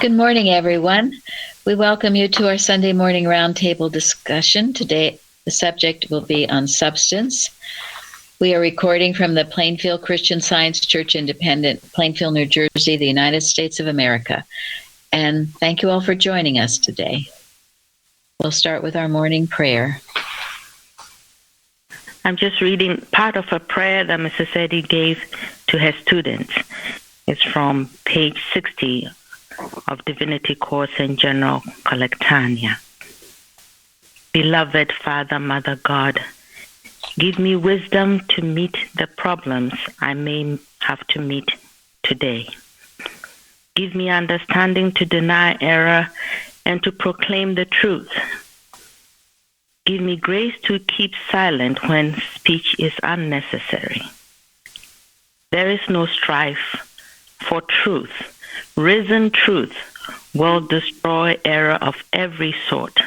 Good morning, everyone. We welcome you to our Sunday morning roundtable discussion. Today, the subject will be on substance. We are recording from the Plainfield Christian Science Church Independent, Plainfield, New Jersey, the United States of America. And thank you all for joining us today. We'll start with our morning prayer. I'm just reading part of a prayer that Mrs. Eddy gave to her students. It's from page 60 of Divinity Course in General Collectania. Beloved Father, Mother God, give me wisdom to meet the problems I may have to meet today. Give me understanding to deny error and to proclaim the truth. Give me grace to keep silent when speech is unnecessary. There is no strife for truth. Risen truth will destroy error of every sort.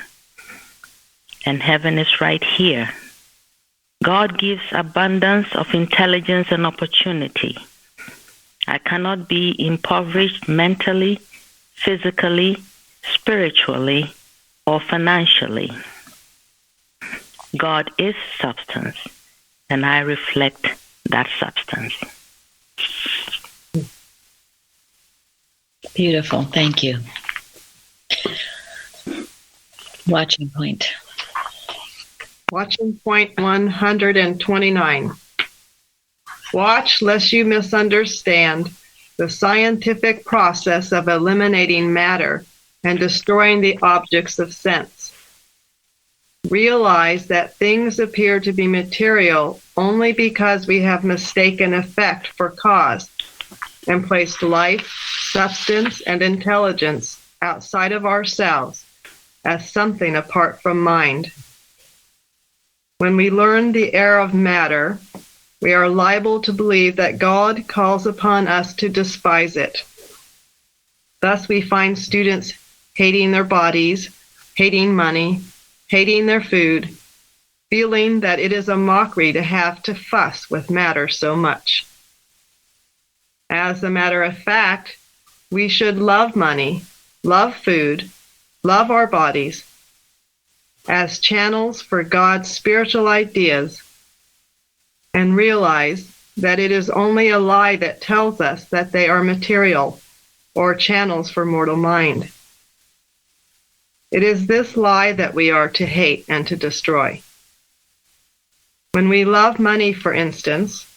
And heaven is right here. God gives abundance of intelligence and opportunity. I cannot be impoverished mentally, physically, spiritually, or financially. God is substance, and I reflect that substance. Beautiful. Thank you. Watching point. Watching point 129. Watch lest you misunderstand the scientific process of eliminating matter and destroying the objects of sense. Realize that things appear to be material only because we have mistaken effect for cause and placed life, substance, and intelligence outside of ourselves as something apart from mind. When we learn the error of matter, we are liable to believe that God calls upon us to despise it. Thus we find students hating their bodies, hating money, hating their food, feeling that it is a mockery to have to fuss with matter so much. As a matter of fact, we should love money, love food, love our bodies as channels for God's spiritual ideas, and realize that it is only a lie that tells us that they are material or channels for mortal mind. It is this lie that we are to hate and to destroy. When we love money, for instance,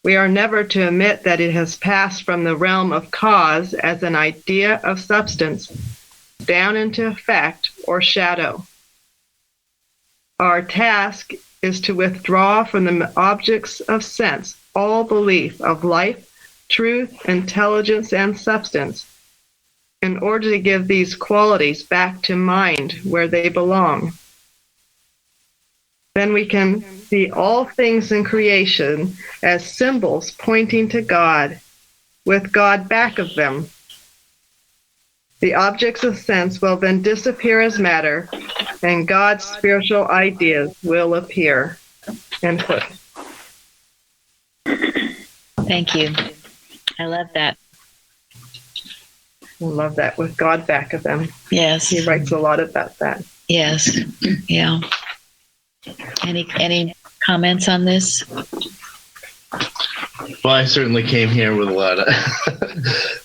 we are never to admit that it has passed from the realm of cause as an idea of substance down into effect or shadow. Our task is to withdraw from the objects of sense all belief of life, truth, intelligence, and substance in order to give these qualities back to mind where they belong. Then we can see all things in creation as symbols pointing to God, with God back of them. The objects of sense will then disappear as matter, and God's spiritual ideas will appear. End quote. Thank you. I love that. I love that, with God back of them. Yes. He writes a lot about that. Yes. Yeah. Any comments on this? Well, I certainly came here with a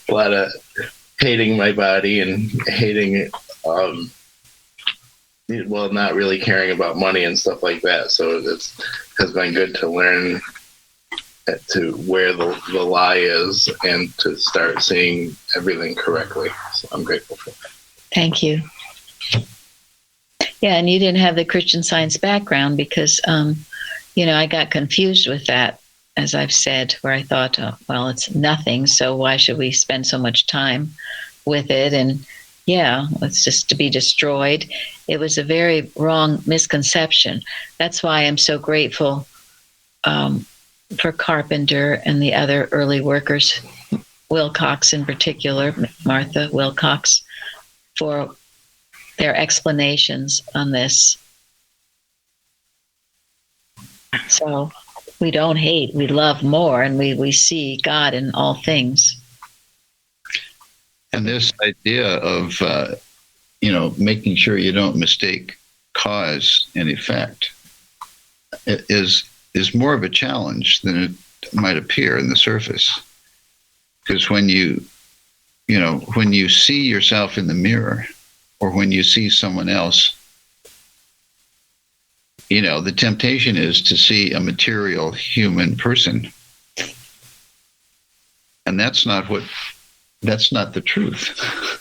lot of hating my body and hating, not really caring about money and stuff like that. So it has been good to learn to where the lie is and to start seeing everything correctly. So I'm grateful for that. Thank you. Yeah, and you didn't have the Christian Science background because, I got confused with that, as I've said, where I thought, it's nothing, so why should we spend so much time with it? And it's just to be destroyed. It was a very wrong misconception. That's why I'm so grateful for Carpenter and the other early workers, Wilcox in particular, Martha Wilcox, for their explanations on this. So we don't hate, we love more, and we see God in all things. And this idea of, making sure you don't mistake cause and effect is more of a challenge than it might appear in the surface. Because when you see yourself in the mirror, or when you see someone else, the temptation is to see a material human person. And that's not the truth.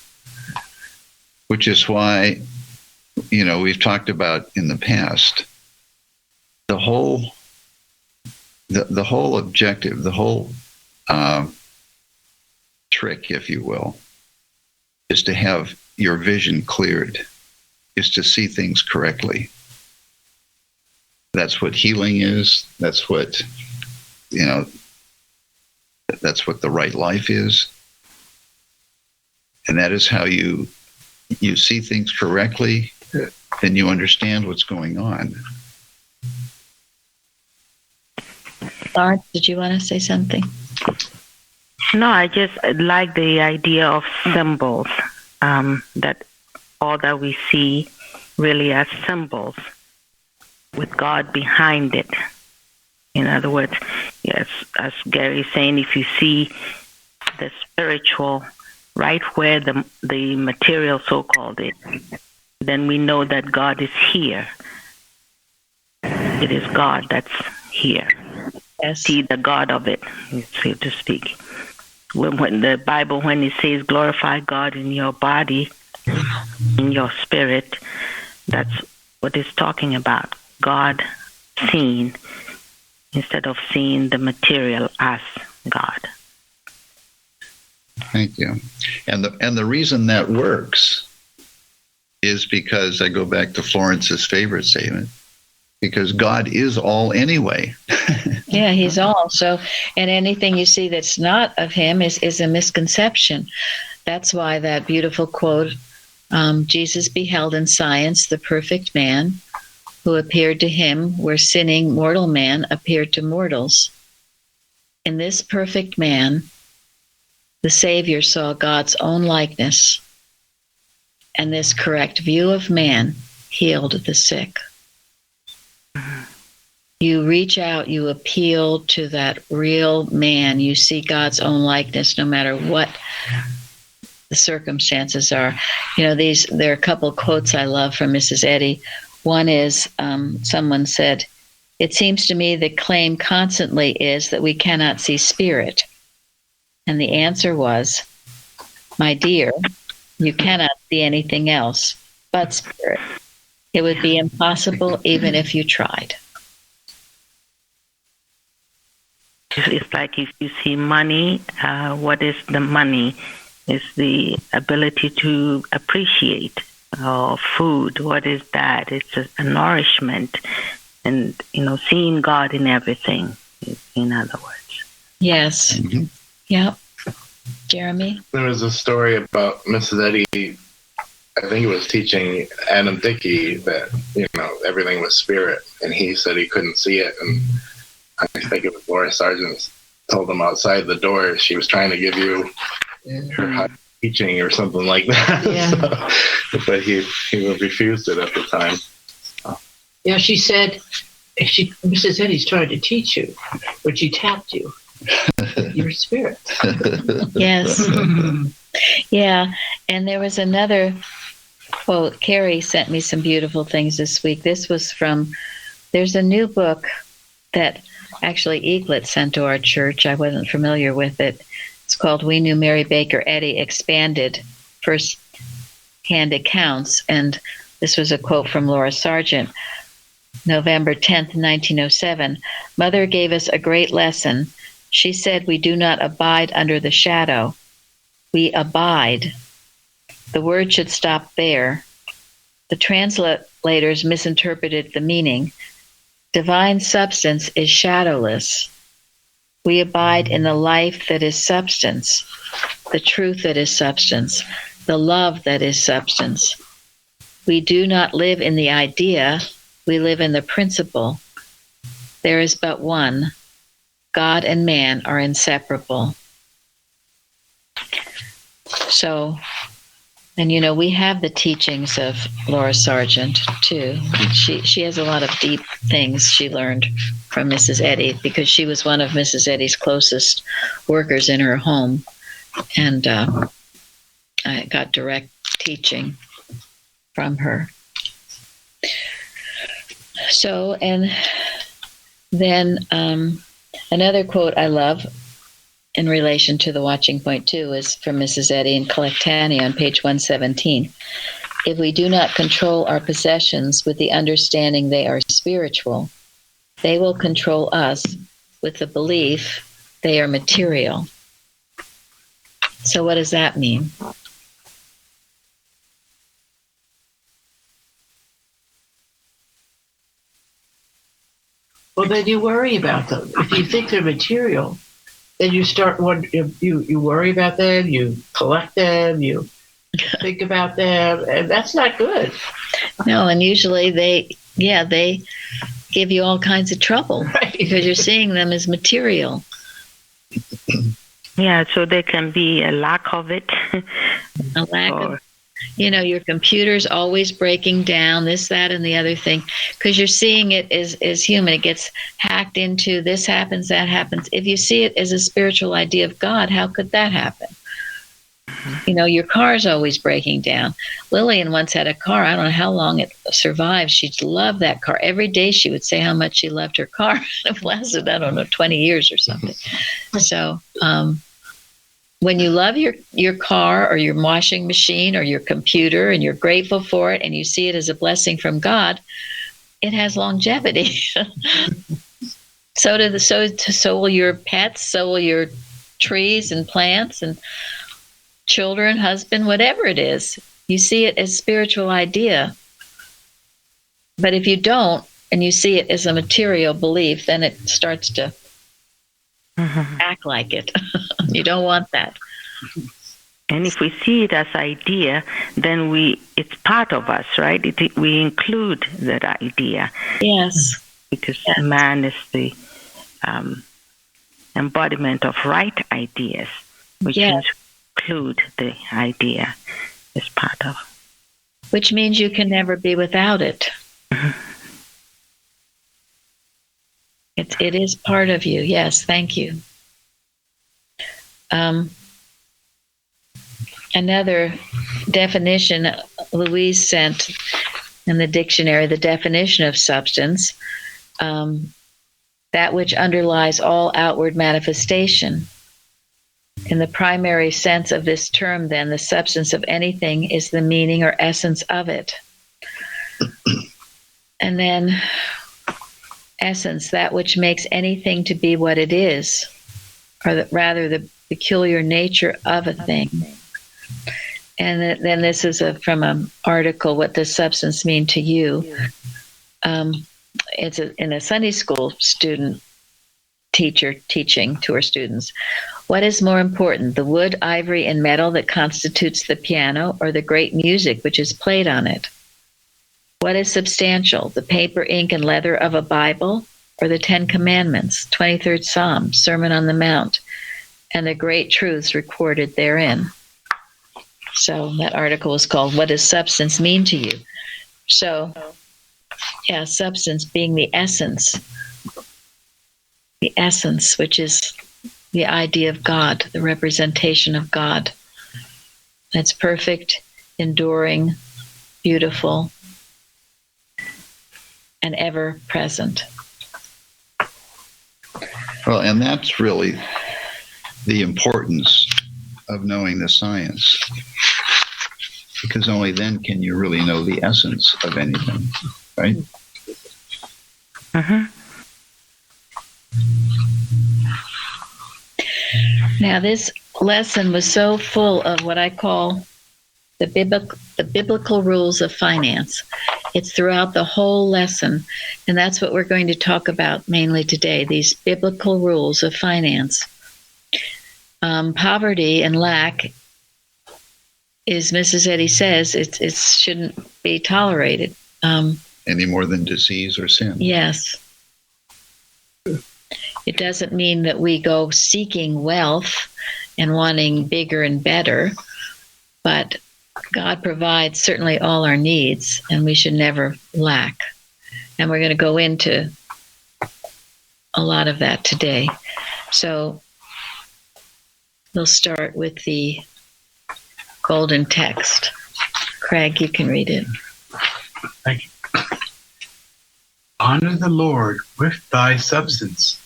Which is why, we've talked about in the past, the whole objective, the whole trick, if you will, is to have your vision cleared, is to see things correctly. That's what healing is. That's what, that's what the right life is. And that is how you see things correctly, then you understand what's going on. Lawrence, did you want to say something? No, I just like the idea of symbols, that all that we see really are symbols with God behind it. In other words, yes, as Gary is saying, if you see the spiritual right where the material so-called is, then we know that God is here. It is God that's here. Yes. See the God of it, so to speak. When the Bible, when it says glorify God in your body, in your spirit, that's what it's talking about. God seen instead of seeing the material as God. Thank you. And the reason that works is because I go back to Florence's favorite statement, because God is all anyway. Yeah, he's all. So, and anything you see that's not of him is a misconception. That's why that beautiful quote, Jesus beheld in science the perfect man who appeared to him where sinning mortal man appeared to mortals. In this perfect man, the Savior saw God's own likeness, and this correct view of man healed the sick. You reach out, you appeal to that real man. You see God's own likeness no matter what the circumstances are. There are a couple quotes I love from Mrs. Eddy. One is, someone said, "It seems to me the claim constantly is that we cannot see spirit." And the answer was, "My dear, you cannot see anything else but spirit. It would be impossible even if you tried." It's like if you see money, what is the money? It's the ability to appreciate food. What is that? It's a nourishment, and seeing God in everything. In other words. Yes. Mm-hmm. Yep. Jeremy? There was a story about Mrs. Eddy, I think it was teaching Adam Dickey that, everything was spirit, and he said he couldn't see it. And I think it was Laura Sargent told him outside the door she was trying to give you her high teaching or something like that. Yeah. But he refused it at the time. Yeah, she said, Mrs. Eddy's trying to teach you, but she tapped you. Your spirit. Yes. Yeah. And there was another quote. Carrie sent me some beautiful things this week. This was there's a new book that actually Eaglet sent to our church. I wasn't familiar with it. It's called We Knew Mary Baker Eddy Expanded First-Hand Accounts. And this was a quote from Laura Sargent, November 10th, 1907. "Mother gave us a great lesson. She said we do not abide under the shadow. We abide. The word should stop there. The translators misinterpreted the meaning. Divine substance is shadowless. We abide in the life that is substance, the truth that is substance, the love that is substance. We do not live in the idea, we live in the principle. There is but one. God and man are inseparable." So, and we have the teachings of Laura Sargent too. She has a lot of deep things she learned from Mrs. Eddy, because she was one of Mrs. Eddy's closest workers in her home, and I got direct teaching from her. So, and then another quote I love in relation to the watching point too is from Mrs. Eddy in Collectania on page 117. If we do not control our possessions with the understanding they are spiritual, they will control us with the belief they are material. So what does that mean? Well, then you worry about them. If you think they're material, then you start you worry about them, you collect them, you think about them, and that's not good. No, and usually they give you all kinds of trouble, right? Because you're seeing them as material. Yeah, so there can be a lack of it. A lack of, your computer's always breaking down, this, that, and the other thing, because you're seeing it as human. It gets hacked into, this happens, that happens. If you see it as a spiritual idea of God, how could that happen? Your car's always breaking down. Lillian once had a car. I don't know how long it survived. She loved that car. Every day she would say how much she loved her car. It lasted, 20 years or something. So, when you love your car or your washing machine or your computer and you're grateful for it and you see it as a blessing from God, it has longevity. So will your pets, so will your trees and plants and children, husband, whatever it is. You see it as a spiritual idea. But if you don't and you see it as a material belief, then it starts to act like it. You don't want that. And if we see it as idea, then it's part of us, right? We include that idea. Yes. Because man is the embodiment of right ideas, which include the idea as part of. Which means you can never be without it. It is part of you. Yes, thank you. Another definition Louise sent in the dictionary, the definition of substance, that which underlies all outward manifestation. In the primary sense of this term, then, the substance of anything is the meaning or essence of it. And then essence, that which makes anything to be what it is, or rather the peculiar nature of a thing. And then this is from an article, What Does Substance Mean to You? It's in a Sunday school teacher teaching to her students. What is more important, the wood, ivory, and metal that constitutes the piano, or the great music which is played on it? What is substantial, the paper, ink, and leather of a Bible, or the 10 Commandments, 23rd Psalm, Sermon on the Mount, and the great truths recorded therein? So that article was called, What Does Substance Mean to You? So, substance being the essence, which is the idea of God, the representation of God. That's perfect, enduring, beautiful, and ever present. Well, and that's really the importance of knowing the science, because only then can you really know the essence of anything, right? Now, this lesson was so full of what I call the biblical rules of finance. It's throughout the whole lesson, and that's what we're going to talk about mainly today, these biblical rules of finance. Poverty and lack is, Mrs. Eddy says, it shouldn't be tolerated. Any more than disease or sin. Yes. It doesn't mean that we go seeking wealth and wanting bigger and better, but God provides certainly all our needs, and we should never lack. And we're going to go into a lot of that today. So we'll start with the golden text. Craig, you can read it. Thank you. Honor the Lord with thy substance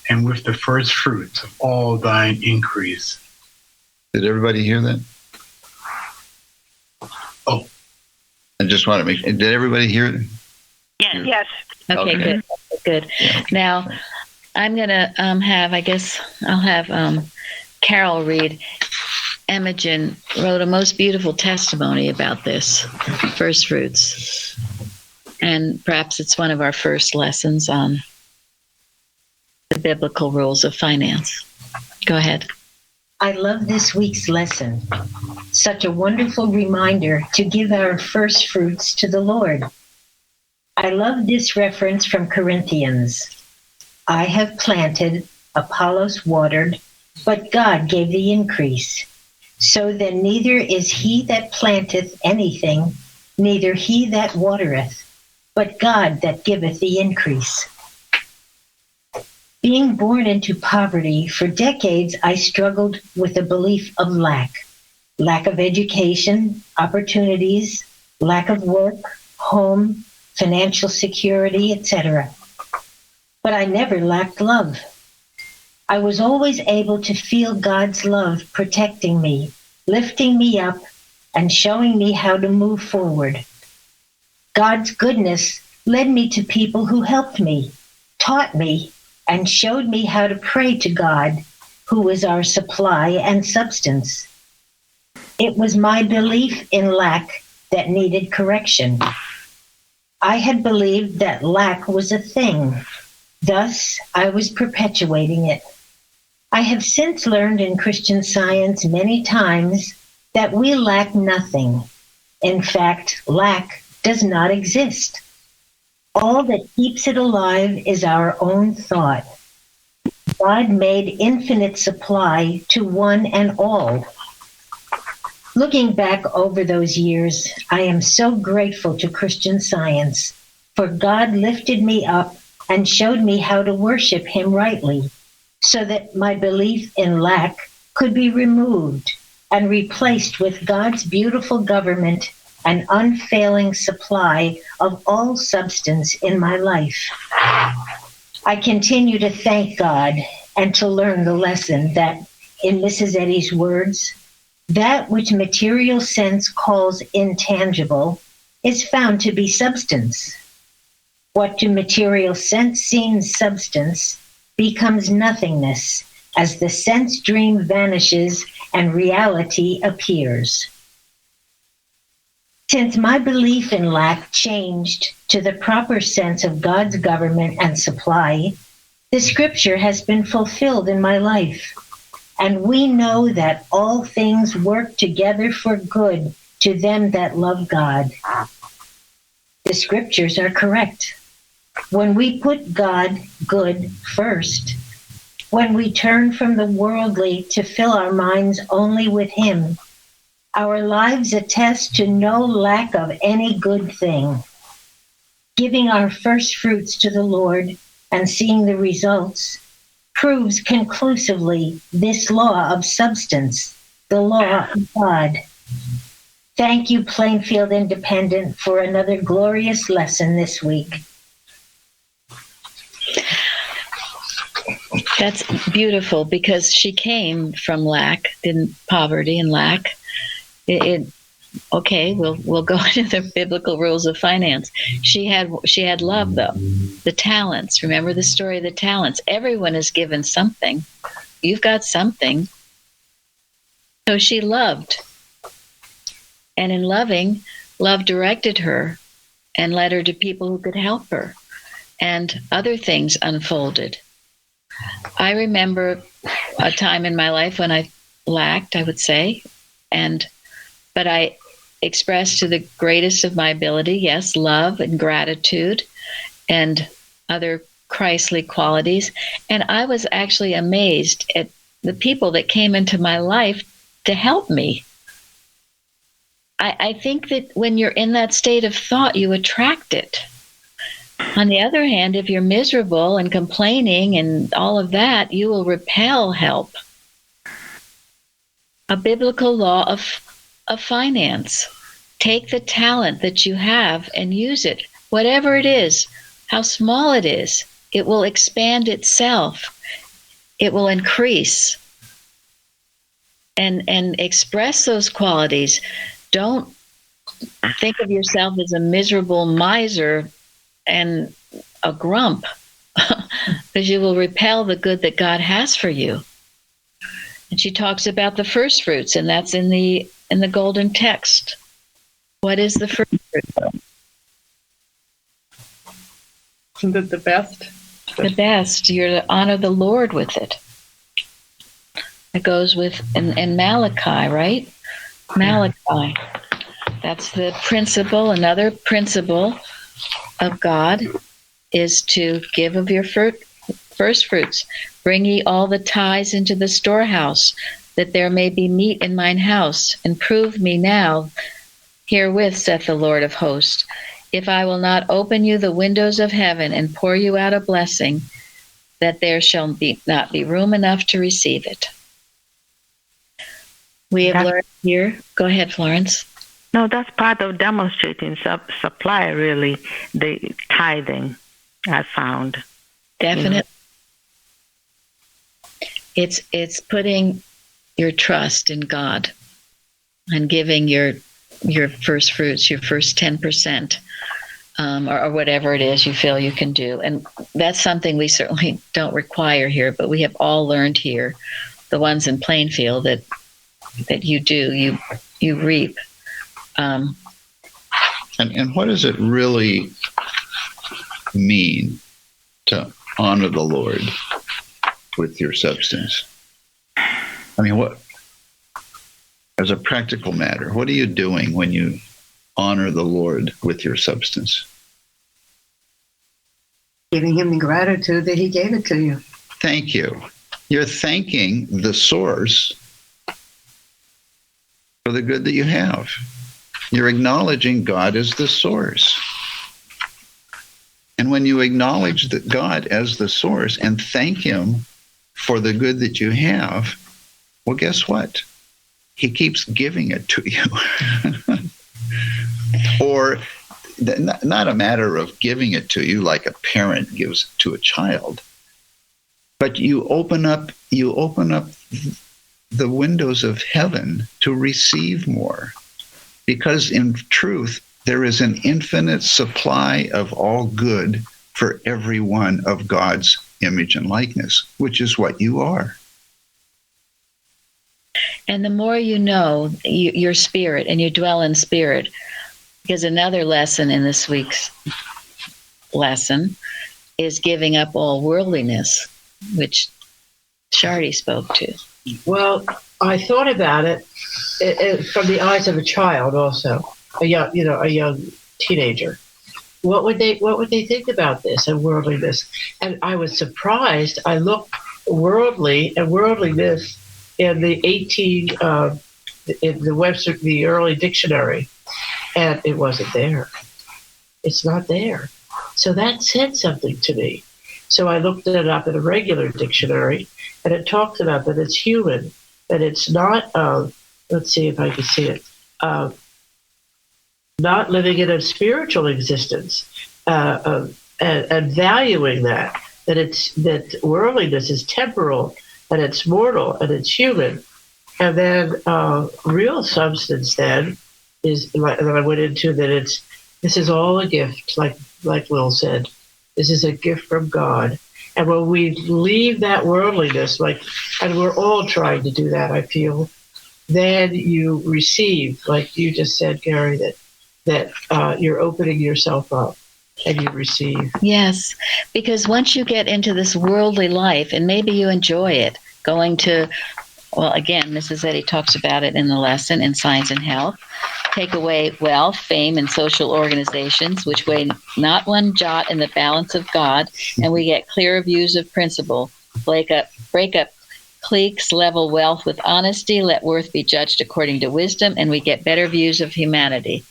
and with the first fruits of all thine increase. Did everybody hear that? Oh. I just want to make. Did everybody hear it? Yes. Okay. Good. Now, I'm going to I'll have Carol read. Imogen wrote a most beautiful testimony about this, first fruits. And perhaps it's one of our first lessons on the biblical rules of finance. Go ahead. I love this week's lesson. Such a wonderful reminder to give our first fruits to the Lord. I love this reference from Corinthians. I have planted, Apollos watered, but God gave the increase. So then neither is he that planteth anything, neither he that watereth, but God that giveth the increase. Being born into poverty, for decades I struggled with the belief of lack of education, opportunities, lack of work, home, financial security, etc. But I never lacked love. I was always able to feel God's love protecting me, lifting me up, and showing me how to move forward. God's goodness led me to people who helped me, taught me, and showed me how to pray to God, who is our supply and substance. It was my belief in lack that needed correction. I had believed that lack was a thing. Thus, I was perpetuating it. I have since learned in Christian Science many times that we lack nothing. In fact, lack does not exist. All that keeps it alive is our own thought. God made infinite supply to one and all. Looking back over those years, I am so grateful to Christian Science, for God lifted me up and showed me how to worship him rightly, so that my belief in lack could be removed and replaced with God's beautiful government and unfailing supply of all substance in my life. I continue to thank God and to learn the lesson that, in Mrs. Eddy's words, that which material sense calls intangible is found to be substance. What to material sense seems substance becomes nothingness as the sense dream vanishes and reality appears. Since my belief in lack changed to the proper sense of God's government and supply, the scripture has been fulfilled in my life. And we know that all things work together for good to them that love God. The scriptures are correct. When we put God good first, when we turn from the worldly to fill our minds only with him, our lives attest to no lack of any good thing. Giving our first fruits to the Lord and seeing the results proves conclusively this law of substance, the law of God. Thank you, Plainfield Independent, for another glorious lesson this week. That's beautiful because she came from lack, poverty and lack. Okay, we'll go into the biblical rules of finance. She had love though, the talents. Remember the story of the talents. Everyone is given something. You've got something. So she loved, and in loving, love directed her and led her to people who could help her, and other things unfolded. I remember a time in my life when I lacked, I would say, but I expressed to the greatest of my ability, yes, love and gratitude and other Christly qualities. And I was actually amazed at the people that came into my life to help me. I think that when you're in that state of thought, you attract it. On the other hand, if you're miserable and complaining and all of that, you will repel help. A biblical law of finance. Take the talent that you have and use it. Whatever it is, how small it is, it will expand itself. It will increase. And express those qualities. Don't think of yourself as a miserable miser and a grump, because you will repel the good that God has for you. And she talks about the first fruits, and that's in the golden text. What is the first fruit? Isn't it the best? The best. You're to honor the Lord with it. It goes with in Malachi, right? Malachi. That's the principle. Another principle of God is to give of your first fruits. Bring ye all the tithes into the storehouse, that there may be meat in mine house. And prove me now herewith, saith the Lord of hosts, if I will not open you the windows of heaven and pour you out a blessing, that there shall not be room enough to receive it. We have learned here. Go ahead, Florence. No, that's part of demonstrating supply, really, the tithing, I found. Definitely. It's putting your trust in God and giving your first fruits, your first 10%, or whatever it is you feel you can do. And that's something we certainly don't require here, but we have all learned here, the ones in Plainfield, that you do, you reap. And what does it really mean to honor the Lord with your substance? I mean, what, as a practical matter, what are you doing when you honor the Lord with your substance? Giving him the gratitude that he gave it to you. Thank you. You're thanking the source for the good that you have. You're acknowledging God as the source. And when you acknowledge that God as the source and thank him for the good that you have, well, guess what? He keeps giving it to you. Or not a matter of giving it to you like a parent gives to a child, but you open up the windows of heaven to receive more. Because in truth, there is an infinite supply of all good for every one of God's image and likeness, which is what you are. And the more you know your spirit, and you dwell in spirit, because another lesson in this week's lesson is giving up all worldliness, which Shardy spoke to. Well, I thought about it from the eyes of a child, also a young teenager. What would they think about this and worldliness? And I was surprised. I looked worldliness in the in the Webster, the early dictionary, and it wasn't there. It's not there. So that said something to me. So I looked it up in a regular dictionary, and it talks about that it's human, that it's not, let's see if I can see it, not living in a spiritual existence, and valuing that worldliness is temporal, and it's mortal, and it's human. And then real substance then is, that I went into, that this is all a gift, like Will said. This is a gift from God. And when we leave that worldliness, and we're all trying to do that, I feel, then you receive, like you just said, Gary, that you're opening yourself up and you receive. Yes, because once you get into this worldly life, and maybe you enjoy it, going to, well, again, Mrs. Eddy talks about it in the lesson in Science and Health, take away wealth, fame, and social organizations, which weigh not one jot in the balance of God, and we get clearer views of principle, break up cliques level wealth with honesty, let worth be judged according to wisdom, and we get better views of humanity.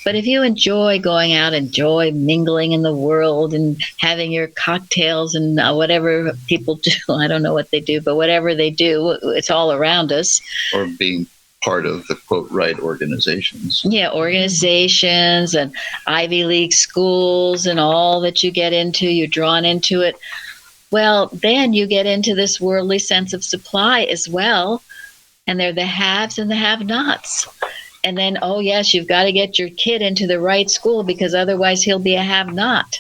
But if you enjoy going out, enjoy mingling in the world and having your cocktails and whatever people do, I don't know what they do, but whatever they do, it's all around us. Or being part of the, quote, right organizations. Yeah, organizations and Ivy League schools and all that you get into, you're drawn into it. Well, then you get into this worldly sense of supply as well. And they're the haves and the have-nots. And then, oh, yes, you've got to get your kid into the right school because otherwise he'll be a have-not.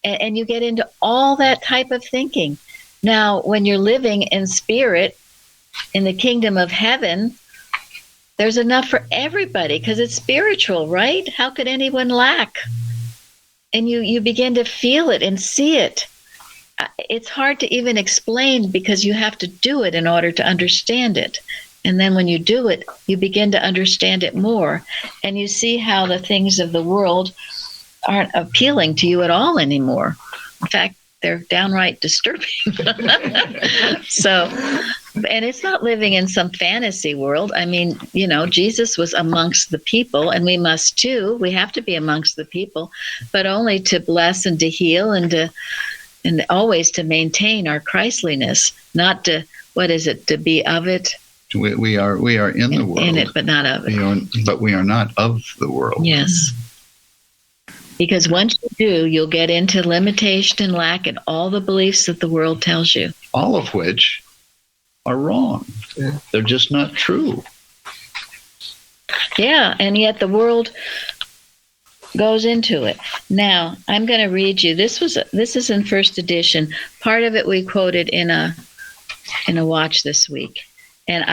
And you get into all that type of thinking. Now, when you're living in spirit in the kingdom of heaven, there's enough for everybody because it's spiritual, right? How could anyone lack? And you begin to feel it and see it. It's hard to even explain because you have to do it in order to understand it. And then when you do it, you begin to understand it more. And you see how the things of the world aren't appealing to you at all anymore. In fact, they're downright disturbing. So, and it's not living in some fantasy world. I mean, you know, Jesus was amongst the people, and we must too. We have to be amongst the people, but only to bless and to heal and always to maintain our Christliness, not to, what is it, to be of it. We are in the world. In it, but not of it. But we are not of the world. Yes. Because once you do, you'll get into limitation and lack and all the beliefs that the world tells you. All of which are wrong. Yeah. They're just not true. Yeah, and yet the world goes into it. Now, I'm going to read you. This is in first edition. Part of it we quoted in a watch this week. And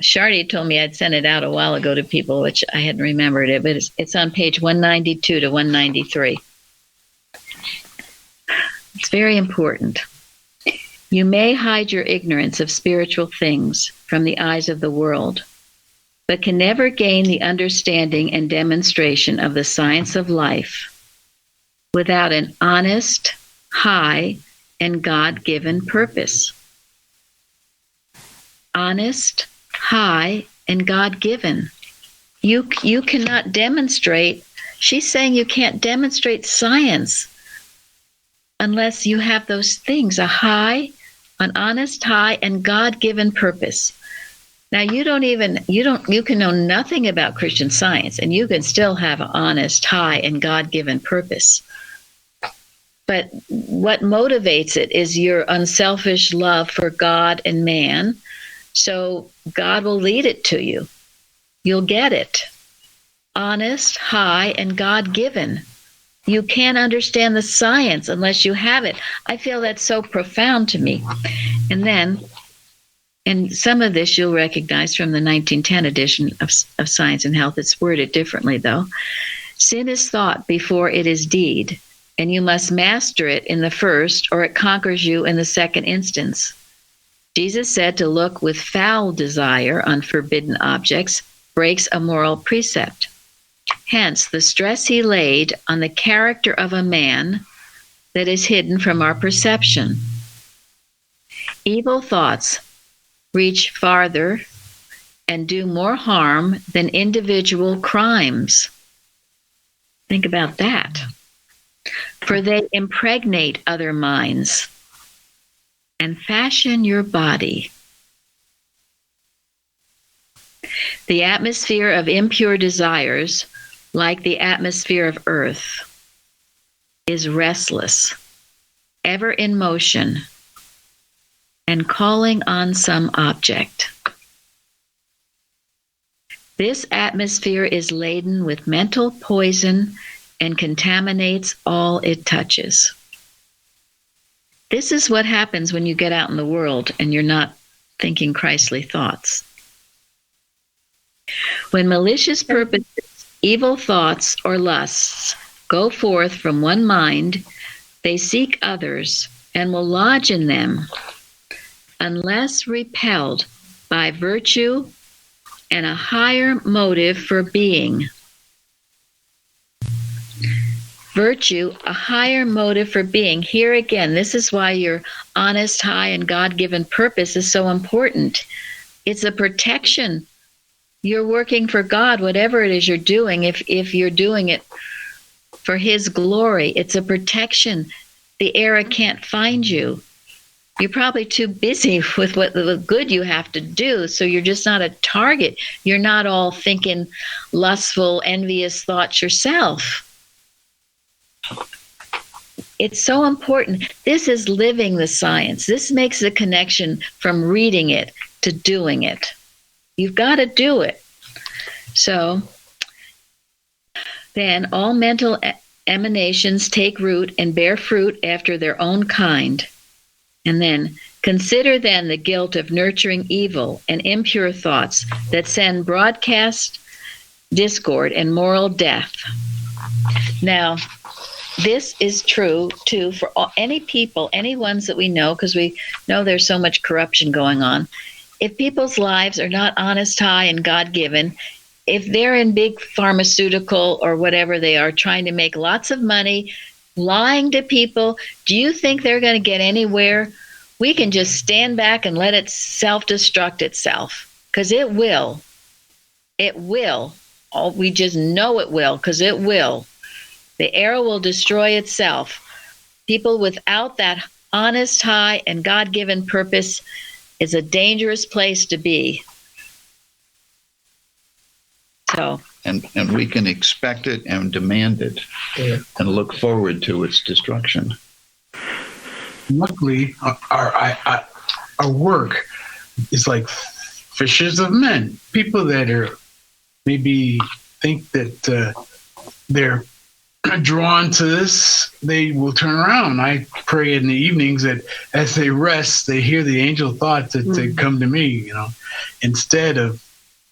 Shardy told me I'd sent it out a while ago to people, which I hadn't remembered it, but it's on page 192 to 193. It's very important. You may hide your ignorance of spiritual things from the eyes of the world, but can never gain the understanding and demonstration of the science of life without an honest, high, and God-given purpose. Honest, high, and God-given. You cannot demonstrate, she's saying you can't demonstrate science unless you have those things, an honest, high, and God-given purpose. Now you can know nothing about Christian Science, and you can still have an honest, high, and God-given purpose. But what motivates it is your unselfish love for God and man. So God will lead it to you. You'll get it. Honest, high, and God-given. You can't understand the science unless you have it. I feel that's so profound to me. And some of this you'll recognize from the 1910 edition of Science and Health. It's worded differently, though. Sin is thought before it is deed, and you must master it in the first, or it conquers you in the second instance. Jesus said to look with foul desire on forbidden objects breaks a moral precept. Hence, the stress he laid on the character of a man that is hidden from our perception. Evil thoughts reach farther and do more harm than individual crimes. Think about that. For they impregnate other minds and fashion your body. The atmosphere of impure desires, like the atmosphere of earth, is restless, ever in motion, and calling on some object. This atmosphere is laden with mental poison and contaminates all it touches. This is what happens when you get out in the world and you're not thinking Christly thoughts. When malicious purposes, evil thoughts, or lusts go forth from one mind, they seek others and will lodge in them unless repelled by virtue and a higher motive for being. virtue, a higher motive for being. Here again, this is why your honest, high, and God-given purpose is so important. It's a protection. You're working for God, whatever it is you're doing. If you're doing it for His glory, it's a protection. The error can't find you. You're probably too busy with what the good you have to do, so you're just not a target. You're not all thinking lustful, envious thoughts yourself. It's so important. This is living the science. This makes the connection from reading it to doing it. You've got to do it. So then all mental emanations take root and bear fruit after their own kind. And then consider then the guilt of nurturing evil and impure thoughts that send broadcast discord and moral death. Now, this is true too for any people, any ones that we know, because we know there's so much corruption going on. If people's lives are not honest, high, and God-given, if they're in big pharmaceutical or whatever they are, trying to make lots of money, lying to people, do you think they're going to get anywhere? We can just stand back and let it self-destruct itself, because it will. It will. We just know it will, because it will. The arrow will destroy itself. People without that honest, high, and God-given purpose is a dangerous place to be. So. And we can expect it and demand it, and look forward to its destruction. Luckily, our work is like fishers of men. People that are maybe think that they're drawn to this, they will turn around. I pray in the evenings that as they rest, they hear the angel thoughts that come to me, instead of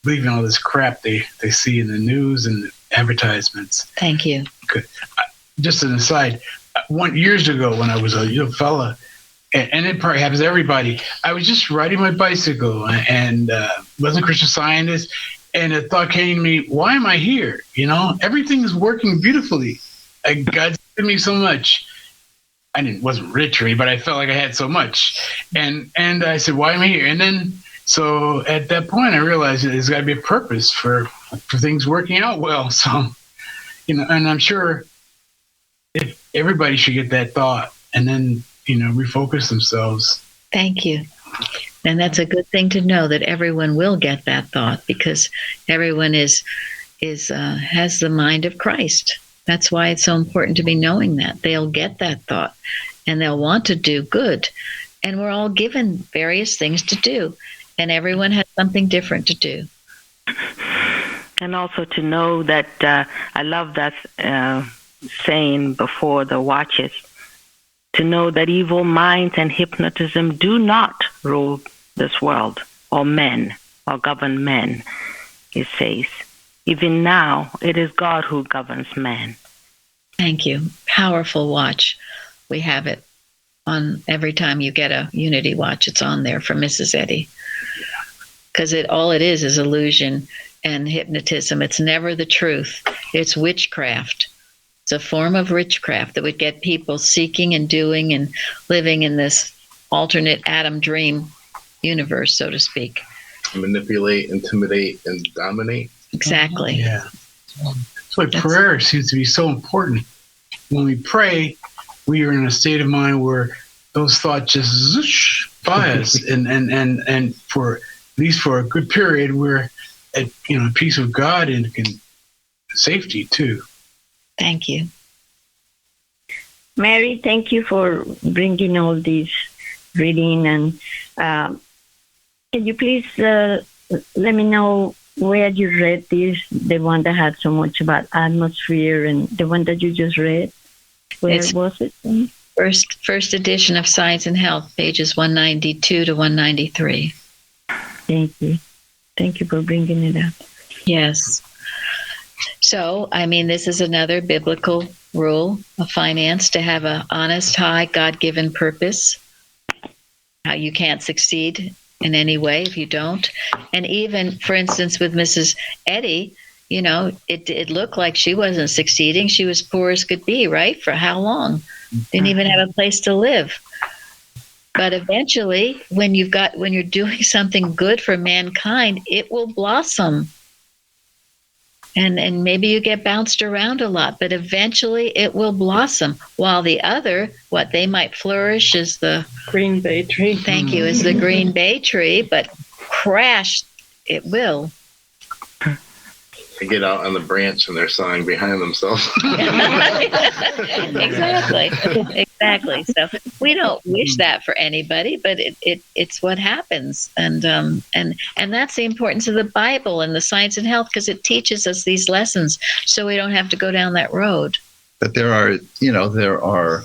believing all this crap they see in the news and the advertisements. Thank you. Good. Just an aside, years ago when I was a young fella, and it probably happens to everybody, I was just riding my bicycle and wasn't a Christian Scientist, and a thought came to me, why am I here? Everything is working beautifully. God's given me so much. I wasn't rich or anything, but I felt like I had so much. And I said, why am I here? And then, so at that point, I realized there's got to be a purpose for things working out well. So, and I'm sure if everybody should get that thought and then, refocus themselves. Thank you. And that's a good thing to know, that everyone will get that thought, because everyone has the mind of Christ. That's why it's so important to be knowing that. They'll get that thought and they'll want to do good. And we're all given various things to do, and everyone has something different to do. And also to know that I love that saying before the watches, to know that evil minds and hypnotism do not rule this world or men or govern men, it says. Even now, it is God who governs man. Thank you. Powerful watch. We have it on every time you get a Unity watch. It's on there for Mrs. Eddy. Because all it is illusion and hypnotism. It's never the truth. It's witchcraft. It's a form of witchcraft that would get people seeking and doing and living in this alternate Adam dream universe, so to speak. Manipulate, intimidate, and dominate. Exactly. Yeah. That's why prayer seems to be so important. When we pray, we are in a state of mind where those thoughts just zoosh by us, and for at least for a good period, we're at peace with God and safety too. Thank you. Mary, thank you for bringing all these reading, and can you please let me know where you read this, the one that had so much about atmosphere, and the one that you just read? Where was it? First edition of Science and Health, pages 192 to 193. Thank you. Thank you for bringing it up. Yes. So, this is another biblical rule of finance, to have an honest, high, God-given purpose. How you can't succeed in any way if you don't. And even, for instance, with Mrs. Eddy, it looked like she wasn't succeeding. She was poor as could be, right? For how long? Didn't even have a place to live. But eventually, when you're doing something good for mankind, it will blossom. And maybe you get bounced around a lot, but eventually it will blossom. While the other, what they might flourish is the Green Bay tree. Thank you, is the Green Bay tree, but crash, it will. They get out on the branch and they're sawing behind themselves. Exactly. So we don't wish that for anybody, but it's what happens, and that's the importance of the Bible and the science and health, because it teaches us these lessons, so we don't have to go down that road. But there are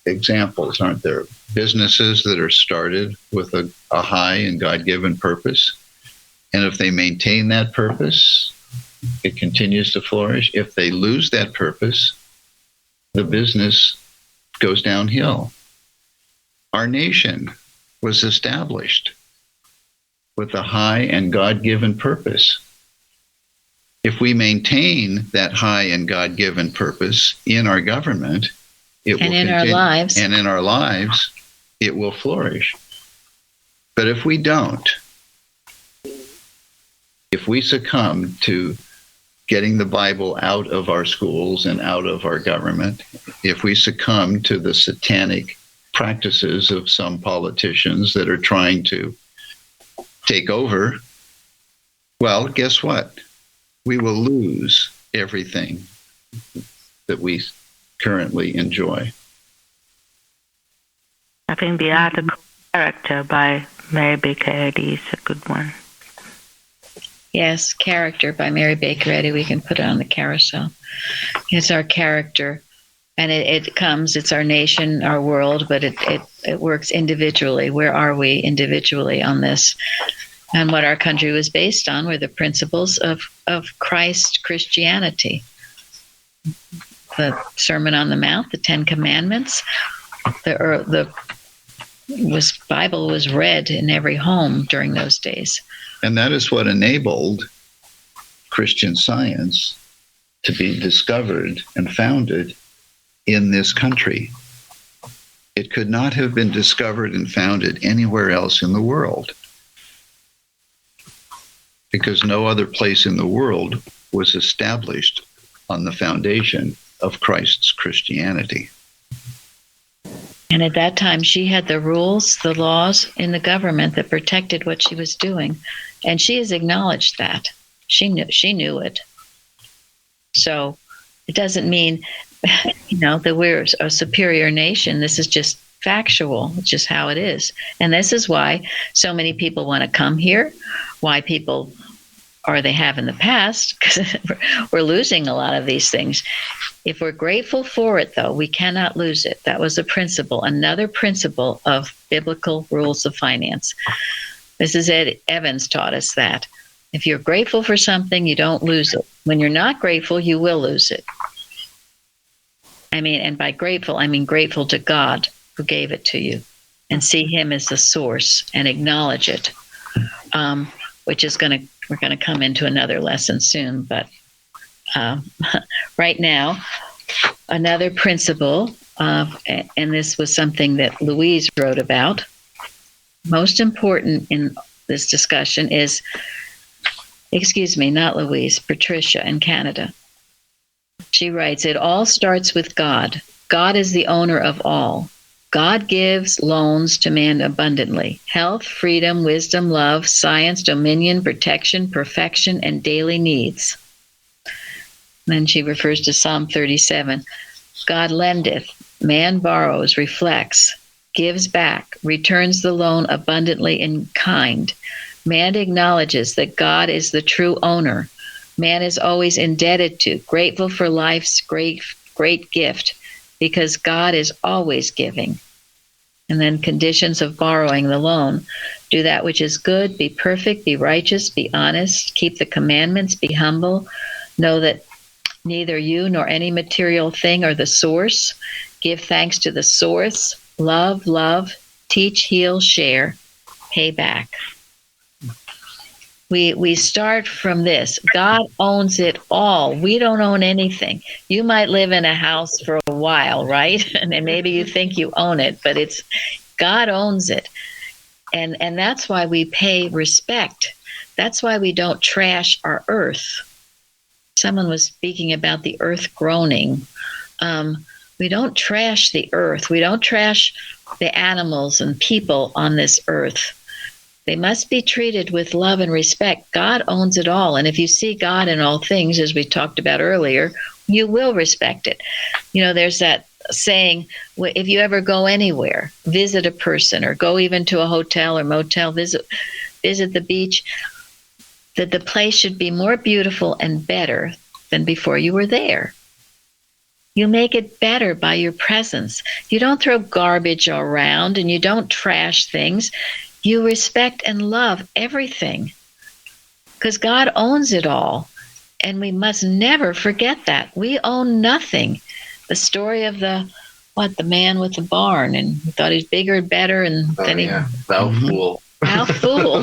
examples, aren't there? Businesses that are started with a high and God-given purpose, and if they maintain that purpose, it continues to flourish. If they lose that purpose, the business goes downhill. Our nation was established with a high and God-given purpose. If we maintain that high and God-given purpose in our government, it will continue, our lives, and in our lives, it will flourish. But if we don't, if we succumb to getting the Bible out of our schools and out of our government, if we succumb to the satanic practices of some politicians that are trying to take over, well, guess what? We will lose everything that we currently enjoy. I think the article Character by Mary Baker Eddy is a good one. Yes, Character by Mary Baker Eddy. We can put it on the carousel. It's our character, and it's our nation, our world, but it works individually. Where are we individually on this? And what our country was based on were the principles of Christianity. The Sermon on the Mount, the Ten Commandments, the Bible was read in every home during those days. And that is what enabled Christian Science to be discovered and founded in this country. It could not have been discovered and founded anywhere else in the world, because no other place in the world was established on the foundation of Christ's Christianity. And at that time, she had the rules, the laws in the government that protected what she was doing. And she has acknowledged that. She knew it. So it doesn't mean, that we're a superior nation. This is just factual. It's just how it is. And this is why so many people want to come here, why people, or they have in the past, because we're losing a lot of these things. If we're grateful for it, though, we cannot lose it. That was a principle, another principle of biblical rules of finance. Mrs. Ed Evans taught us that. If you're grateful for something, you don't lose it. When you're not grateful, you will lose it. And by grateful, I mean grateful to God who gave it to you, and see him as the source and acknowledge it, which is we're going to come into another lesson soon, but right now, another principle, and this was something that Louise wrote about, most important in this discussion is, not Louise, Patricia in Canada. She writes, it all starts with God. God is the owner of all. God gives loans to man abundantly. Health, freedom, wisdom, love, science, dominion, protection, perfection, and daily needs. Then she refers to Psalm 37. God lendeth, man borrows, reflects, gives back, returns the loan abundantly in kind. Man acknowledges that God is the true owner. Man is always indebted to, grateful for life's great gift, because God is always giving. And then conditions of borrowing the loan. Do that which is good, be perfect, be righteous, be honest, keep the commandments, be humble. Know that neither you nor any material thing are the source. Give thanks to the source. Love, teach, heal, share, pay back. We start from this. God owns it all. We don't own anything. You might live in a house for a while, right? And then maybe you think you own it, but it's God owns it. And that's why we pay respect. That's why we don't trash our earth. Someone was speaking about the earth groaning. We don't trash the earth. We don't trash the animals and people on this earth. They must be treated with love and respect. God owns it all. And if you see God in all things, as we talked about earlier, you will respect it. There's that saying, if you ever go anywhere, visit a person or go even to a hotel or motel, visit the beach, that the place should be more beautiful and better than before you were there. You make it better by your presence. You don't throw garbage around and you don't trash things. You respect and love everything because God owns it all. And we must never forget that. We own nothing. The story of the man with the barn, and he thought he's bigger and better, and then thou fool. Thou fool.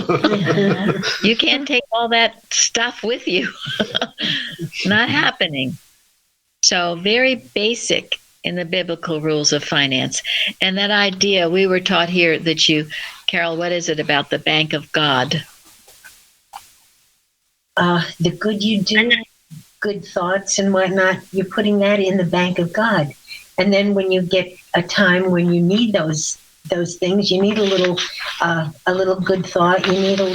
You can't take all that stuff with you. Not happening. So very basic in the biblical rules of finance. And that idea, we were taught here that Carol, what is it about the bank of God? The good you do, good thoughts and whatnot, you're putting that in the bank of God. And then when you get a time when you need those things, you need a little good thought, you need a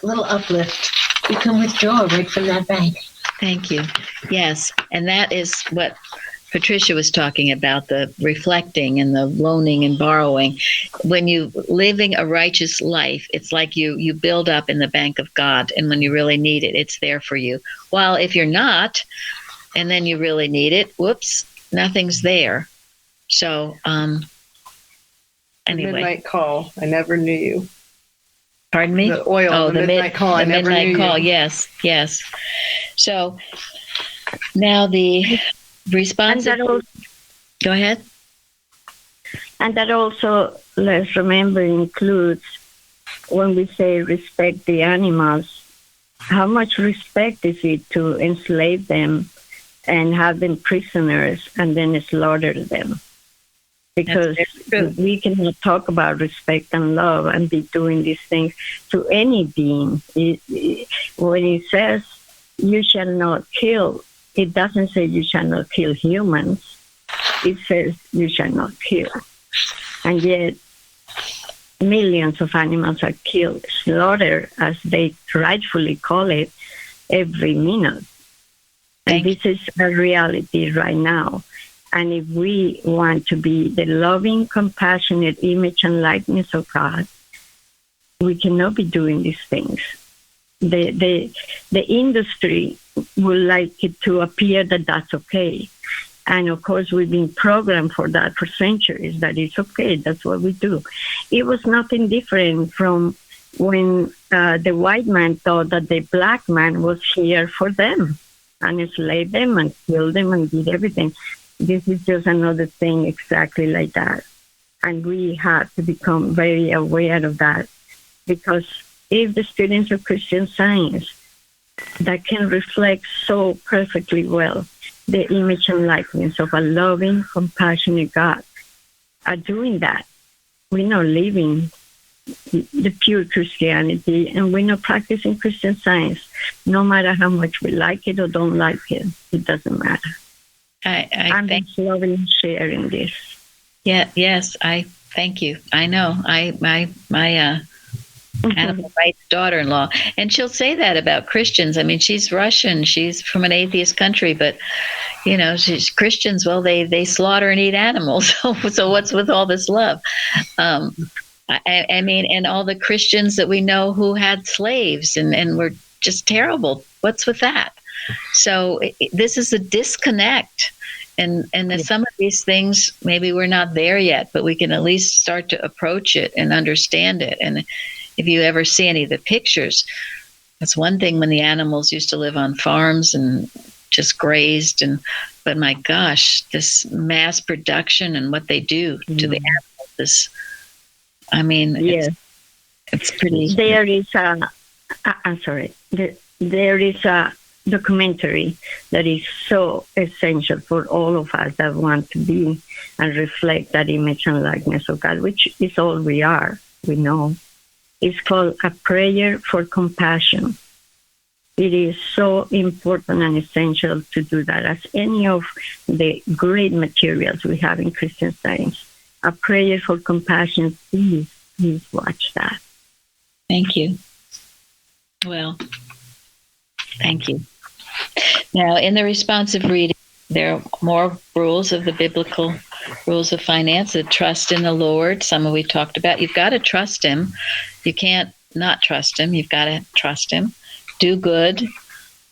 little uplift, you can withdraw right from that bank. Thank you. Yes, and that is what Patricia was talking about, the reflecting and the loaning and borrowing. When you living a righteous life, it's like you build up in the bank of God, and when you really need it, it's there for you. While if you're not, and then you really need it, whoops, nothing's there. So anyway. Midnight call. I never knew you. Pardon me? The oil. Oh, the midnight call. I never midnight knew call. you. Yes. So now the responsibility. Go ahead. And that also, let's remember, includes when we say respect the animals, how much respect is it to enslave them and have them prisoners and then slaughter them? Because we cannot talk about respect and love and be doing these things to any being. When it says you shall not kill, it doesn't say you shall not kill humans. It says you shall not kill. And yet millions of animals are killed, slaughtered, as they rightfully call it, every minute. And this is a reality right now. And if we want to be the loving, compassionate image and likeness of God, we cannot be doing these things. The industry would like it to appear that that's okay. And of course, we've been programmed for that for centuries, that it's okay, that's what we do. It was nothing different from when the white man thought that the black man was here for them and enslaved them and killed them and did everything. This is just another thing exactly like that. And we have to become very aware of that, because if the students of Christian Science that can reflect so perfectly well the image and likeness of a loving, compassionate God are doing that, we're not living the pure Christianity, and we're not practicing Christian Science. No matter how much we like it or don't like it, it doesn't matter. I'm just loving sharing this. Yeah. Yes. I thank you. I know. My animal rights daughter-in-law, and she'll say that about Christians. I mean, she's Russian. She's from an atheist country, but she's Christians. Well, they slaughter and eat animals. So what's with all this love? I mean, and all the Christians that we know who had slaves and were just terrible. What's with that? So this is a disconnect, and some of these things, maybe we're not there yet, but we can at least start to approach it and understand it. And if you ever see any of the pictures, that's one thing when the animals used to live on farms and just grazed, but my gosh, this mass production and what they do to the animals is, I mean, yes. It's pretty. There is I'm sorry. There is a documentary that is so essential for all of us that want to be and reflect that image and likeness of God, which is all we are, we know. It's called A Prayer for Compassion. It is so important and essential to do that, as any of the great materials we have in Christian Science. A Prayer for Compassion, please watch that. Thank you. Well, thank you. Now, in the responsive reading, there are more rules of the biblical rules of finance. The trust in the Lord, some of we talked about. You've got to trust Him. You can't not trust Him. You've got to trust Him. Do good.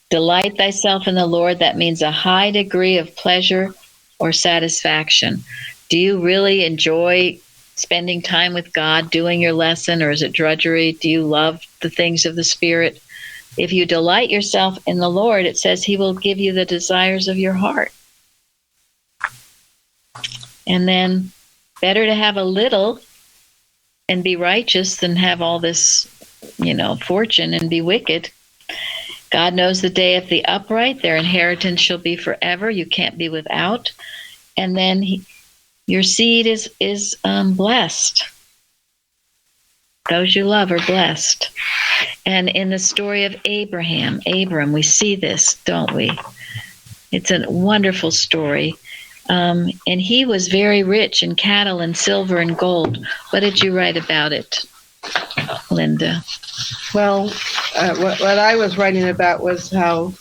Delight thyself in the Lord. That means a high degree of pleasure or satisfaction. Do you really enjoy spending time with God, doing your lesson, or is it drudgery? Do you love the things of the Spirit? If you delight yourself in the Lord, it says He will give you the desires of your heart. And then, better to have a little and be righteous than have all this, fortune and be wicked. God knows the day of the upright. Their inheritance shall be forever. You can't be without. And then your seed is blessed. Those you love are blessed. And in the story of Abram, we see this, don't we? It's a wonderful story. And he was very rich in cattle and silver and gold. What did you write about it, Linda? Well, what I was writing about was how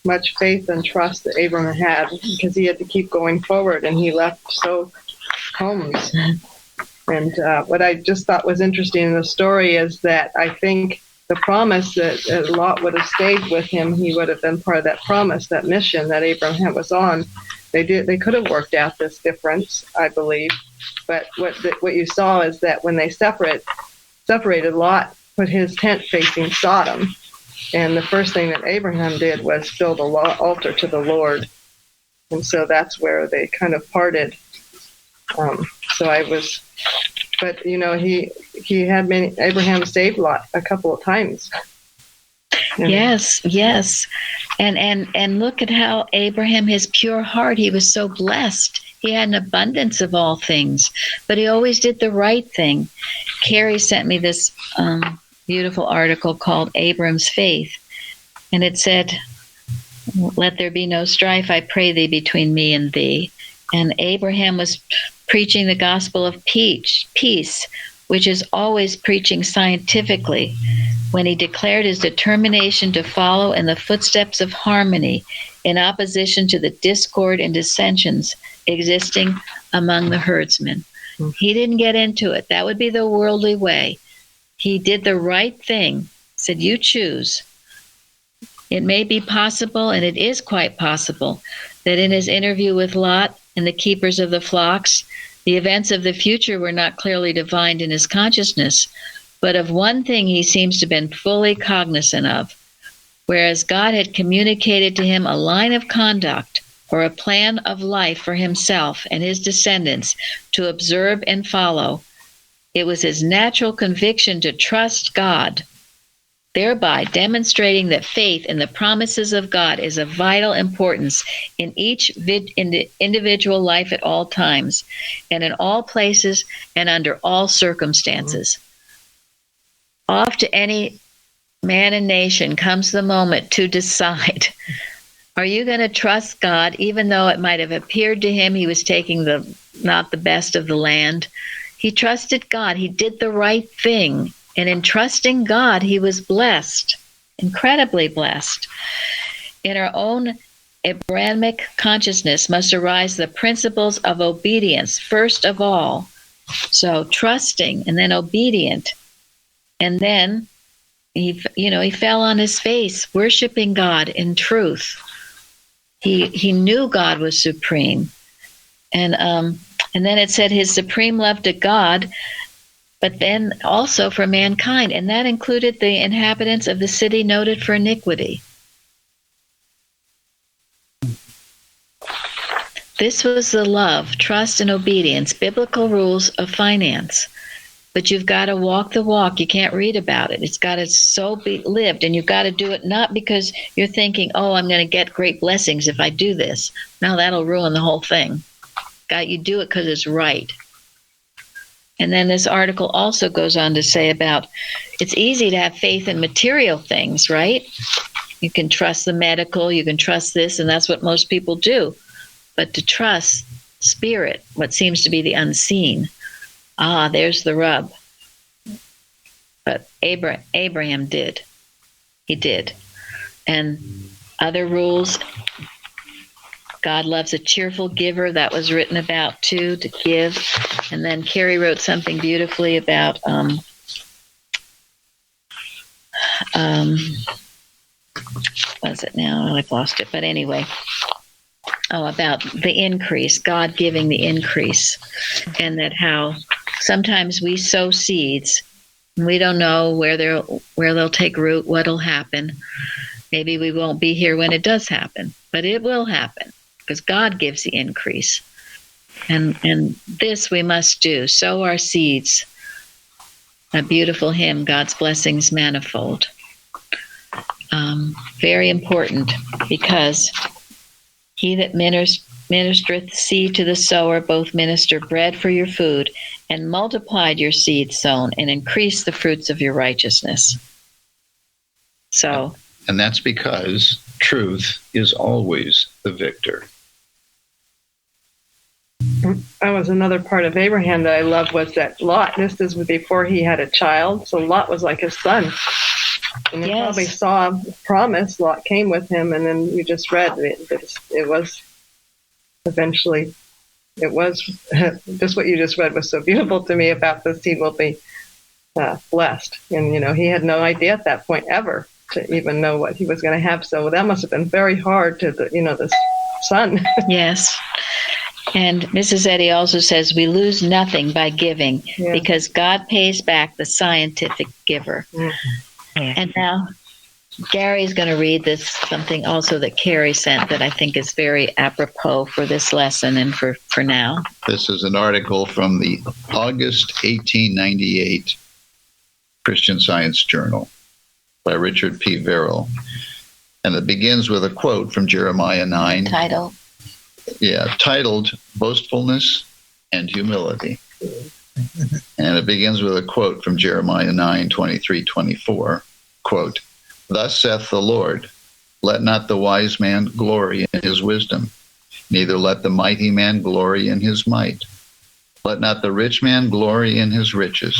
much faith and trust that Abram had, because he had to keep going forward, and he left so homes. And what I just thought was interesting in the story is that I think the promise that Lot would have stayed with him, he would have been part of that promise, that mission that Abraham was on. They could have worked out this difference, I believe. But what you saw is that when they separated, Lot put his tent facing Sodom. And the first thing that Abraham did was build an altar to the Lord. And so that's where they kind of parted. Abraham saved Lot a couple of times. Yes. And look at how Abraham, his pure heart, he was so blessed. He had an abundance of all things, but he always did the right thing. Carrie sent me this beautiful article called Abram's Faith, and it said, "Let there be no strife, I pray thee, between me and thee." And Abraham was preaching the gospel of peace, which is always preaching scientifically, when he declared his determination to follow in the footsteps of harmony in opposition to the discord and dissensions existing among the herdsmen. He didn't get into it. That would be the worldly way. He did the right thing, said, you choose. It may be possible, and it is quite possible, that in his interview with Lot and the keepers of the flocks, the events of the future were not clearly divined in his consciousness, but of one thing he seems to have been fully cognizant of. Whereas God had communicated to him a line of conduct or a plan of life for himself and his descendants to observe and follow, it was his natural conviction to trust God, thereby demonstrating that faith in the promises of God is of vital importance in each individual life at all times and in all places and under all circumstances. Off to any man and nation comes the moment to decide, are you going to trust God even though it might have appeared to him he was taking not the best of the land? He trusted God. He did the right thing. And in trusting God, he was blessed, incredibly blessed. In our own Abrahamic consciousness must arise the principles of obedience, first of all. So trusting and then obedient. And then he fell on his face, worshiping God in truth. He knew God was supreme. And then it said his supreme love to God, but then also for mankind, and that included the inhabitants of the city noted for iniquity. This was the love, trust, and obedience, biblical rules of finance. but you've got to walk the walk. You can't read about it. It's got to so be lived, and you've got to do it not because you're thinking, oh, I'm going to get great blessings if I do this. No, that'll ruin the whole thing. You do it because it's right. And then this article also goes on to say about it's easy to have faith in material things, right? You can trust the medical, you can trust this, and that's what most people do. But to trust spirit, what seems to be the unseen, there's the rub. But Abraham did. He did. And other rules, God loves a cheerful giver. That was written about too, to give. And then Carrie wrote something beautifully about what is it now? I've lost it. But anyway, about the increase, God giving the increase, and that how sometimes we sow seeds, and we don't know where they'll take root, what'll happen. Maybe we won't be here when it does happen, but it will happen because God gives the increase. And this we must do, sow our seeds. A beautiful hymn, God's blessings manifold. Very important, because he that ministereth seed to the sower both minister bread for your food and multiplied your seed sown and increased the fruits of your righteousness. So, and that's because truth is always the victor. That was another part of Abraham that I love, was that Lot, this is before he had a child, so Lot was like his son. And he probably saw the promise. Lot came with him, and then you just read it was eventually, it was just what you just read was so beautiful to me about the seed will be blessed. And, he had no idea at that point ever to even know what he was going to have. So that must have been very hard to the son. Yes. And Mrs. Eddy also says we lose nothing by giving because God pays back the scientific giver. And now Gary's going to read this, something also that Carrie sent that I think is very apropos for this lesson and for now. This is an article from the August 1898 Christian Science Journal by Richard P. Verrill. And it begins with a quote from Jeremiah 9. Titled Boastfulness and Humility. And it begins with a quote from Jeremiah 9:23-24. Quote, "Thus saith the Lord, let not the wise man glory in his wisdom, neither let the mighty man glory in his might. Let not the rich man glory in his riches,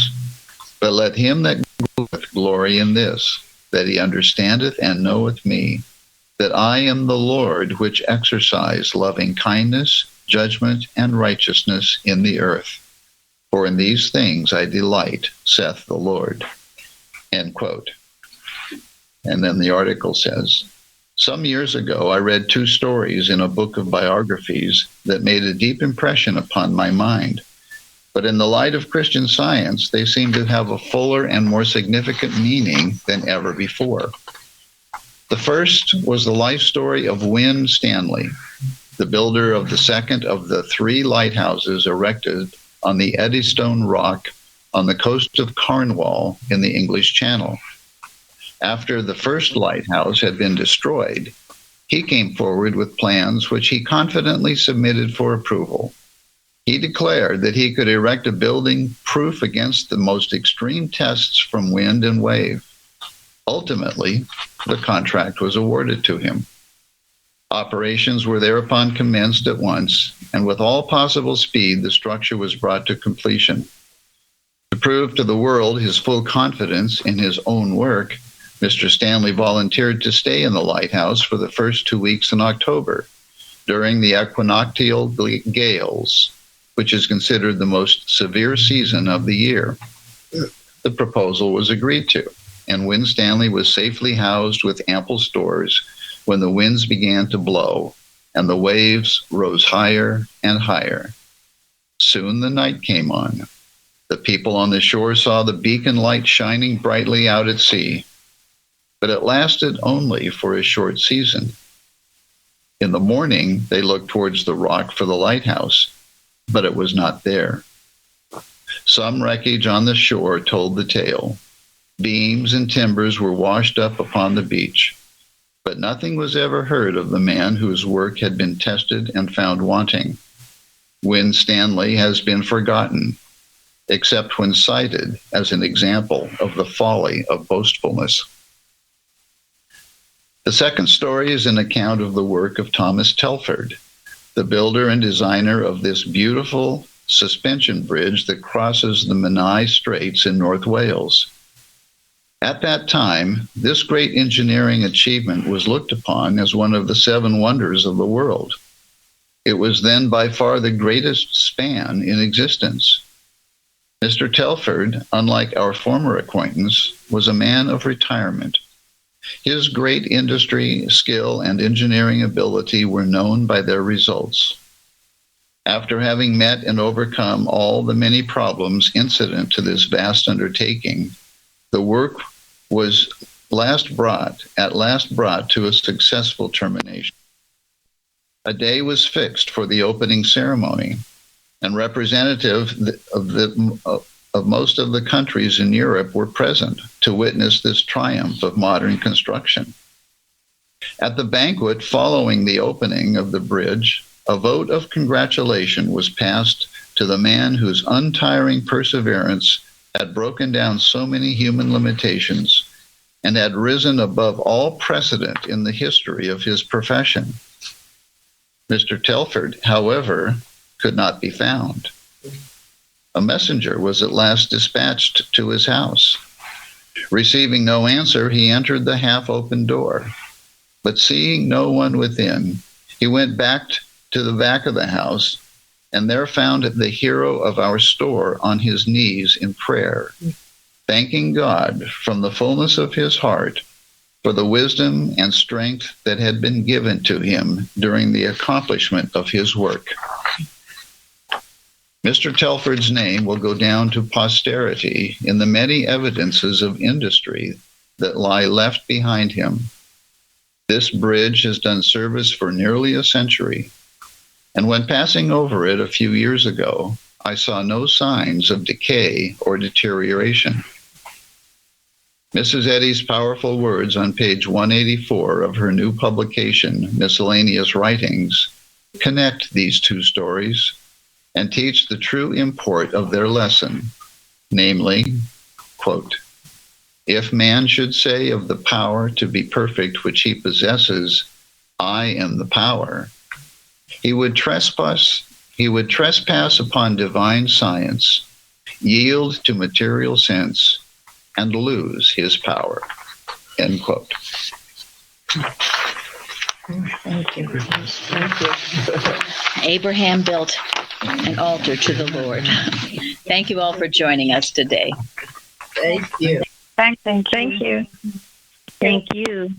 but let him that glorieth glory in this, that he understandeth and knoweth me, that I am the Lord which exercise loving kindness, judgment, and righteousness in the earth. For in these things I delight, saith the Lord." End quote. And then the article says, "Some years ago I read 2 stories in a book of biographies that made a deep impression upon my mind. But in the light of Christian Science, they seem to have a fuller and more significant meaning than ever before. The first was the life story of Wynne Stanley, the builder of the second of the 3 lighthouses erected on the Eddystone Rock on the coast of Cornwall in the English Channel. After the first lighthouse had been destroyed, he came forward with plans which he confidently submitted for approval. He declared that he could erect a building proof against the most extreme tests from wind and wave. Ultimately, the contract was awarded to him. Operations were thereupon commenced at once, and with all possible speed, the structure was brought to completion. To prove to the world his full confidence in his own work, Mr. Stanley volunteered to stay in the lighthouse for the first 2 weeks in October, during the equinoctial gales, which is considered the most severe season of the year. The proposal was agreed to, and Wynne Stanley was safely housed with ample stores when the winds began to blow and the waves rose higher and higher. Soon the night came on. The people on the shore saw the beacon light shining brightly out at sea, but it lasted only for a short season. In the morning, they looked towards the rock for the lighthouse, but it was not there. Some wreckage on the shore told the tale. Beams and timbers were washed up upon the beach, but nothing was ever heard of the man whose work had been tested and found wanting. Win Stanley has been forgotten, except when cited as an example of the folly of boastfulness. The second story is an account of the work of Thomas Telford, the builder and designer of this beautiful suspension bridge that crosses the Menai Straits in North Wales. At that time, this great engineering achievement was looked upon as one of the 7 wonders of the world. It was then by far the greatest span in existence. Mr. Telford, unlike our former acquaintance, was a man of retirement. His great industry, skill, and engineering ability were known by their results. After having met and overcome all the many problems incident to this vast undertaking, the work was at last brought to a successful termination. A day was fixed for the opening ceremony, and representatives of most of the countries in Europe were present to witness this triumph of modern construction. At the banquet following the opening of the bridge, a vote of congratulation was passed to the man whose untiring perseverance had broken down so many human limitations and had risen above all precedent in the history of his profession. Mr. Telford, however, could not be found. A messenger was at last dispatched to his house. Receiving no answer, he entered the half-open door. But seeing no one within, he went back to the back of the house and there found the hero of our store on his knees in prayer, thanking God from the fullness of his heart for the wisdom and strength that had been given to him during the accomplishment of his work. Mr. Telford's name will go down to posterity in the many evidences of industry that lie left behind him. This bridge has done service for nearly a century, and when passing over it a few years ago, I saw no signs of decay or deterioration. Mrs. Eddy's powerful words on page 184 of her new publication, Miscellaneous Writings, connect these two stories and teach the true import of their lesson, namely, quote, "If man should say of the power to be perfect which he possesses, I am the power, he would trespass upon divine science, yield to material sense, and lose his power," end quote. Thank you. Thank you. Abraham built an altar to the Lord. Thank you all for joining us today. Thank you. Thank you. Thank you.